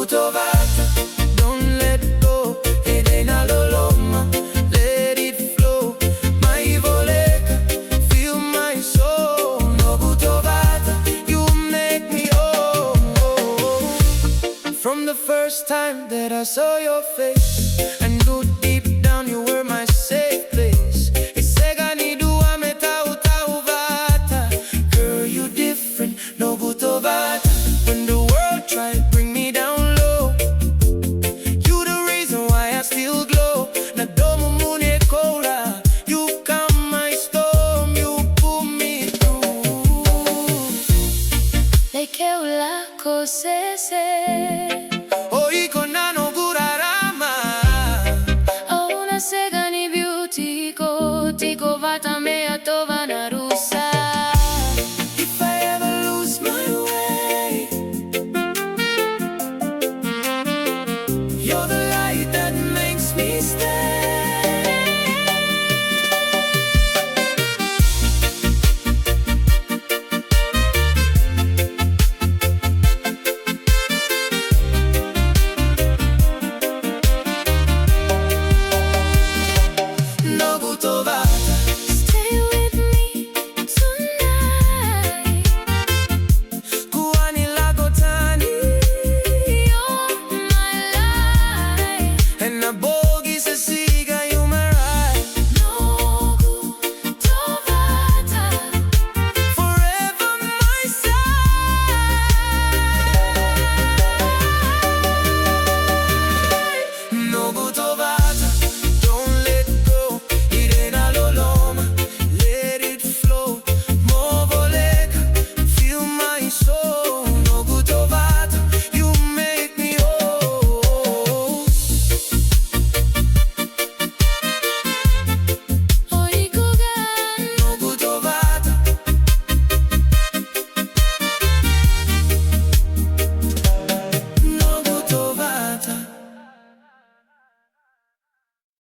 Noqu Tovata, don't let go, edena loloma, let it flow. Maivoleka, feel my soul. Noqu Tovata, you make me From the first time that I saw your face, I knew deep down you were my safe place. Girl, you different, Noqu Tovata. When the world tried bring me down low, you the reason why I still glow. Nadomo mune kola, you calm my storm, you pull me through. Leke ulako sese